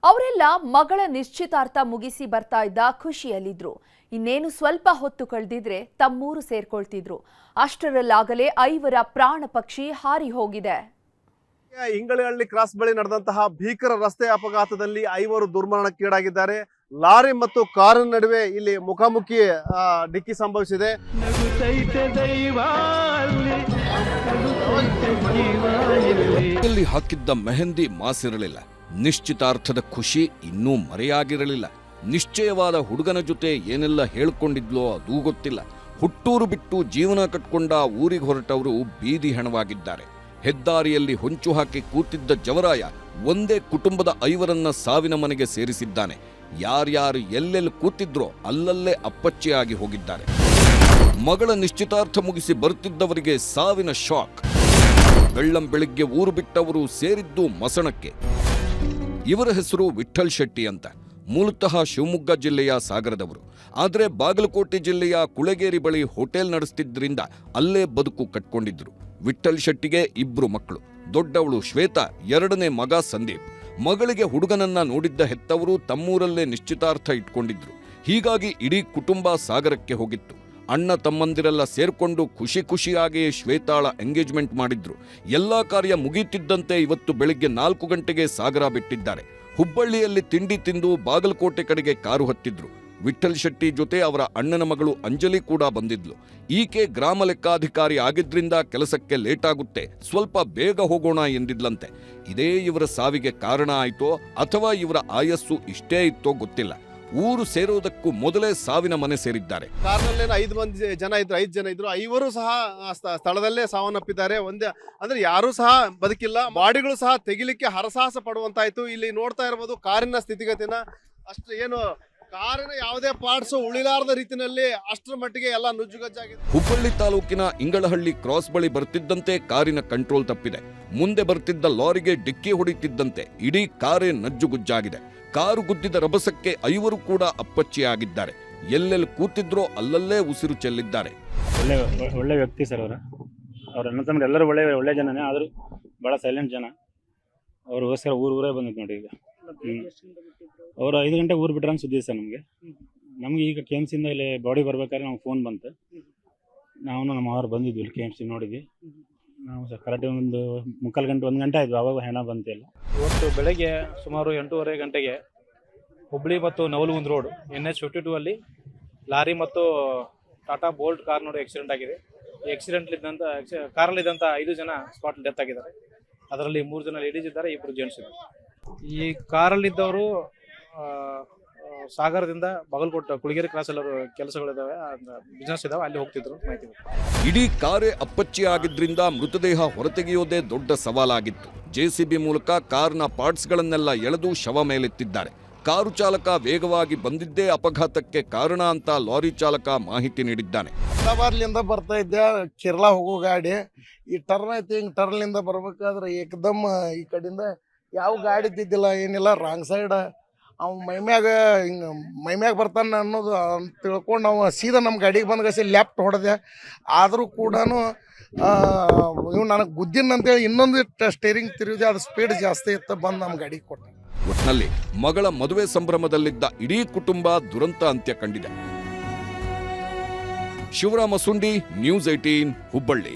ಅವರೆಲ್ಲ ಮಗಳ ನಿಶ್ಚಿತಾರ್ಥ ಮುಗಿಸಿ ಬರ್ತಾ ಇದ್ದ ಖುಷಿಯಲ್ಲಿದ್ರು. ಇನ್ನೇನು ಸ್ವಲ್ಪ ಹೊತ್ತು ಕಳೆದಿದ್ರೆ ತಮ್ಮೂರು ಸೇರ್ಕೊಳ್ತಿದ್ರು. ಅಷ್ಟರಲ್ಲಾಗಲೇ 5 ಪ್ರಾಣ ಪಕ್ಷಿ ಹಾರಿ ಹೋಗಿದೆ. ಇಂಗಳಹಳ್ಳಿ ಕ್ರಾಸ್ ಬಳಿ ನಡೆದಂತಹ ಭೀಕರ ರಸ್ತೆ ಅಪಘಾತದಲ್ಲಿ 5 ದುರ್ಮರಣಕ್ಕೀಡಾಗಿದ್ದಾರೆ. ಲಾರಿ ಮತ್ತು ಕಾರಿನ ನಡುವೆ ಇಲ್ಲಿ ಮುಖಾಮುಖಿ ಡಿಕ್ಕಿ ಸಂಭವಿಸಿದೆ. ಹಾಕಿದ್ದ ಮೆಹಂದಿ ಮಾಸಿರಲಿಲ್ಲ. ನಿಶ್ಚಿತಾರ್ಥದ ಖುಷಿ ಇನ್ನೂ ಮರೆಯಾಗಿರಲಿಲ್ಲ. ನಿಶ್ಚಯವಾದ ಹುಡುಗನ ಜೊತೆ ಏನೆಲ್ಲ ಹೇಳ್ಕೊಂಡಿದ್ಲೋ ಅದೂ ಗೊತ್ತಿಲ್ಲ. ಹುಟ್ಟೂರು ಬಿಟ್ಟು ಜೀವನ ಕಟ್ಕೊಂಡ ಊರಿಗೆ ಹೊರಟವರು ಬೀದಿ ಹೆಣವಾಗಿದ್ದಾರೆ. ಹೆದ್ದಾರಿಯಲ್ಲಿ ಹೊಂಚು ಹಾಕಿ ಕೂತಿದ್ದ ಜವರಾಯ ಒಂದೇ ಕುಟುಂಬದ 5 ಸಾವಿನ ಮನೆಗೆ ಸೇರಿಸಿದ್ದಾನೆ. ಯಾರ್ಯಾರು ಎಲ್ಲೆಲ್ಲಿ ಕೂತಿದ್ರೋ ಅಲ್ಲಲ್ಲೇ ಅಪ್ಪಚ್ಚಿಯಾಗಿ ಹೋಗಿದ್ದಾರೆ. ಮಗಳ ನಿಶ್ಚಿತಾರ್ಥ ಮುಗಿಸಿ ಬರುತ್ತಿದ್ದವರಿಗೆ ಸಾವಿನ ಶಾಕ್. ಬೆಳ್ಳಂ ಬೆಳಿಗ್ಗೆ ಊರು ಬಿಟ್ಟವರು ಸೇರಿದ್ದು ಮಸಣಕ್ಕೆ. ಇವರ ಹೆಸರು ವಿಠ್ಠಲ್ ಶೆಟ್ಟಿ ಅಂತ. ಮೂಲತಃ ಶಿವಮೊಗ್ಗ ಜಿಲ್ಲೆಯ ಸಾಗರದವರು. ಆದರೆ ಬಾಗಲಕೋಟೆ ಜಿಲ್ಲೆಯ ಕುಳಗೇರಿ ಬಳಿ ಹೋಟೆಲ್ ನಡೆಸ್ತಿದ್ರಿಂದ ಅಲ್ಲೇ ಬದುಕು ಕಟ್ಕೊಂಡಿದ್ರು. ವಿಠ್ಠಲ್ ಶೆಟ್ಟಿಗೆ 2 ಮಕ್ಕಳು. ದೊಡ್ಡವಳು ಶ್ವೇತಾ, 2ನೇ ಮಗ ಸಂದೀಪ್. ಮಗಳಿಗೆ ಹುಡುಗನನ್ನ ನೋಡಿದ್ದ ಹೆತ್ತವರು ತಮ್ಮೂರಲ್ಲೇ ನಿಶ್ಚಿತಾರ್ಥ ಇಟ್ಕೊಂಡಿದ್ರು. ಹೀಗಾಗಿ ಇಡೀ ಕುಟುಂಬ ಸಾಗರಕ್ಕೆ ಹೋಗಿತ್ತು. ಅಣ್ಣ ತಮ್ಮಂದಿರೆಲ್ಲ ಸೇರ್ಕೊಂಡು ಖುಷಿಯಾಗಿ ಶ್ವೇತಾಳ ಎಂಗೇಜ್ಮೆಂಟ್ ಮಾಡಿದ್ರು. ಎಲ್ಲಾ ಕಾರ್ಯ ಮುಗಿಯುತ್ತಿದ್ದಂತೆ ಇವತ್ತು ಬೆಳಿಗ್ಗೆ 4 ಗಂಟೆಗೆ ಸಾಗರ ಬಿಟ್ಟಿದ್ದಾರೆ. ಹುಬ್ಬಳ್ಳಿಯಲ್ಲಿ ತಿಂಡಿ ತಿಂದು ಬಾಗಲಕೋಟೆ ಕಡೆಗೆ ಕಾರು ಹತ್ತಿದ್ರು. ವಿಠ್ಠಲ್ ಶೆಟ್ಟಿ ಜೊತೆ ಅವರ ಅಣ್ಣನ ಮಗಳು ಅಂಜಲಿ ಕೂಡ ಬಂದಿದ್ಲು. ಈಕೆ ಗ್ರಾಮ ಲೆಕ್ಕಾಧಿಕಾರಿ ಆಗಿದ್ರಿಂದ ಕೆಲಸಕ್ಕೆ ಲೇಟ್ ಆಗುತ್ತೆ, ಸ್ವಲ್ಪ ಬೇಗ ಹೋಗೋಣ ಎಂದಿದ್ಲಂತೆ. ಇದೇ ಇವರ ಸಾವಿಗೆ ಕಾರಣ ಆಯ್ತೋ ಅಥವಾ ಇವರ ಆಯಸ್ಸು ಇಷ್ಟೇ ಇತ್ತೋ ಗೊತ್ತಿಲ್ಲ. ಊರು ಸೇರೋದಕ್ಕೂ ಮೊದಲೇ ಸಾವಿನ ಮನೆ ಸೇರಿದ್ದಾರೆ. ಕಾರ್ನಲ್ಲೇನು 5 ಜನ ಇದ್ರು. 5 ಸಹ ಸ್ಥಳದಲ್ಲೇ ಸಾವನ್ನಪ್ಪಿದ್ದಾರೆ. ಅಂದ್ರೆ ಯಾರು ಸಹ ಬದುಕಿಲ್ಲ. ಬಾಡಿಗಳು ಸಹ ತೆಗಿಲಿಕ್ಕೆ ಹರಸಾಹಸ ಪಡುವಂತಾಯ್ತು. ಇಲ್ಲಿ ನೋಡ್ತಾ ಇರಬಹುದು ಕಾರಿನ ಸ್ಥಿತಿಗತಿನ. ಅಷ್ಟು ಏನು ಕಾರಿನ ಯಾವುದೇ ಪಾರ್ಟ್ಸ್ ಉಳಿಲಾರದ ರೀತಿಯಲ್ಲಿ ಅಷ್ಟರ ಮಟ್ಟಿಗೆ ಎಲ್ಲ ನುಜ್ಜುಗಜ್ಜಾಗಿದೆ. ಹುಬ್ಬಳ್ಳಿ ತಾಲೂಕಿನ ಇಂಗಳಹಳ್ಳಿ ಕ್ರಾಸ್ ಬಳಿ ಬರ್ತಿದ್ದಂತೆ ಕಾರಿನ ಕಂಟ್ರೋಲ್ ತಪ್ಪಿದೆ. ಮುಂದೆ ಬರ್ತಿದ್ದ ಲಾರಿಗೆ ಡಿಕ್ಕಿ ಹೊಡಿತಿದ್ದಂತೆ ಇಡೀ ಕಾರೇ ನಜ್ಜುಗುಜ್ಜಾಗಿದೆ. ಕಾರು ಗುದ್ದಿದ ರಭಸಕ್ಕೆ 5 ಕೂಡ ಅಪ್ಪಚ್ಚಿಯಾಗಿದ್ದಾರೆ. ಎಲ್ಲೆಲ್ಲಿ ಕೂತಿದ್ರೋ ಅಲ್ಲಲ್ಲೇ ಉಸಿರು ಚೆಲ್ಲಿದ್ದಾರೆ. ಒಳ್ಳೆ ವ್ಯಕ್ತಿ ಸರ್ ಅವ್ರ ಅಣ್ಣ ತಮ್ಮ ಎಲ್ಲರೂ ಒಳ್ಳೆ ಜನನೇ. ಆದರೂ ಬಹಳ ಸೈಲೆಂಟ್ ಜನ. ಅವ್ರಿಗೋಸ್ಕರ ಊರೇ ಬಂದಿತ್ತು ನೋಡಿ. ಈಗ ಅವರು 5 ಗಂಟೆಗೆ ಊರು ಬಿಟ್ರೆ ಸುದ್ದಿ ಸರ್ ನಮ್ಗೆ ಈಗ KMC ಇಂದ ಇಲ್ಲಿ ಬಾಡಿ ಬರ್ಬೇಕಾದ್ರೆ ನಮ್ಗೆ ಫೋನ್ ಬಂತು. ನಾವು ನಮ್ಮ ಅವ್ರು ಬಂದಿದ್ವಿ ಇಲ್ಲಿ KMC ನೋಡಿದ್ವಿ. ನಾವು ಸರ್ ಕರೆಕ್ಟ್ 1 ಗಂಟೆ 1 ಗಂಟೆ ಆಯ್ತು ಆವಾಗ ಹೆಣ ಬಂತಿಲ್ಲ. ಇವತ್ತು ಬೆಳಗ್ಗೆ ಸುಮಾರು 8:30 ಗಂಟೆಗೆ ಹುಬ್ಬಳ್ಳಿ ಮತ್ತು ನವಲಗುಂದ ರೋಡ್ NH52 ಅಲ್ಲಿ ಲಾರಿ ಮತ್ತು ಟಾಟಾ ಬೋಲ್ಟ್ ಕಾರ್ ನೋಡಿ ಆಕ್ಸಿಡೆಂಟ್ ಆಗಿದೆ. ಈ ಆಕ್ಸಿಡೆಂಟ್ಲಿದ್ದಂಥ ಕಾರಲ್ಲಿದ್ದಂಥ 5 ಜನ ಸ್ಪಾಟ್ ಡೆತ್ ಆಗಿದ್ದಾರೆ. ಅದರಲ್ಲಿ 3 ಜನ ಲೇಡೀಸ್ ಇದ್ದಾರೆ, 2 ಜೆಂಟ್ಸ್ ಇದ್ದಾರೆ. ಈ ಕಾರಲ್ಲಿದ್ದವರು ಸಾಗರದಿಂದ ಬಾಗಲಕೋಟೆ ಕುಳಗೇರಿ ಕ್ರಾಸ್ ಎಲ್ಲರೂ ಕೆಲಸಗಳಿದಾವೆ, ಬಿಸ್ನೆಸ್ ಇದಾವೆ, ಅಲ್ಲಿ ಹೋಗ್ತಿದ್ರು. ಮಾಹಿತಿ ಇಡೀ ಕಾರೇ ಅಪ್ಪಚ್ಚಿ ಆಗಿದ್ರಿಂದ ಮೃತದೇಹ ಹೊರತೆಗೆಯೋದೇ ದೊಡ್ಡ ಸವಾಲಾಗಿತ್ತು. JCB ಮೂಲಕ ಕಾರ್ನ ಪಾರ್ಟ್ಸ್ಗಳನ್ನೆಲ್ಲ ಎಳೆದು ಶವ ಮೇಲೆತ್ತಿದ್ದಾರೆ. ಕಾರು ಚಾಲಕ ವೇಗವಾಗಿ ಬಂದಿದ್ದೇ ಅಪಘಾತಕ್ಕೆ ಕಾರಣ ಅಂತ ಲಾರಿ ಚಾಲಕ ಮಾಹಿತಿ ನೀಡಿದ್ದಾನೆ. ಹೈದರಾಬಾದ್ಲಿಂದ ಬರ್ತಾ ಇದ್ದೆ, ಕೇರಳ ಹೋಗೋ ಗಾಡಿ. ಈ ಟರ್ನ್ ಐತಿ, ಹಿಂಗೆ ಟರ್ನ್ಲಿಂದ ಬರ್ಬೇಕಾದ್ರೆ ಏಕದಮ್ ಈ ಕಡೆಯಿಂದ ಯಾವ ಗಾಡಿ ಇದ್ದಿದ್ದಿಲ್ಲ, ಏನಿಲ್ಲ. ರಾಂಗ್ ಸೈಡ್ ಅವ್ ಮೈಮ್ಯಾಗ ಬರ್ತಾನೆ ಅನ್ನೋದು ತಿಳ್ಕೊಂಡು ನಾವು ಸೀದಾ ನಮ್ಮ ಗಾಡಿಗೆ ಬಂದ್ಗಸಿ ಲೆಫ್ಟ್ ಹೊಡೆದೆ. ಆದರೂ ಕೂಡ ಇವ್ ನನಗೆ ಗುದ್ದಿನ ಅಂತೇಳಿ ಇನ್ನೊಂದು ಸ್ಟೇರಿಂಗ್ ತಿರುಗಿದೆ. ಅದು ಸ್ಪೀಡ್ ಜಾಸ್ತಿ ಇತ್ತು, ಬಂದು ನಮ್ಮ ಗಾಡಿಗೆ ಕೊಟ್ಟ. ಒಟ್ನಲ್ಲಿ ಮಗಳ ಮದುವೆ ಸಂಭ್ರಮದಲ್ಲಿದ್ದ ಇಡೀ ಕುಟುಂಬ ದುರಂತ ಅಂತ್ಯ ಕಂಡಿದೆ. ಶಿವರಾಮ ಸುಂಡಿ, ನ್ಯೂಸ್ 18, ಹುಬ್ಬಳ್ಳಿ.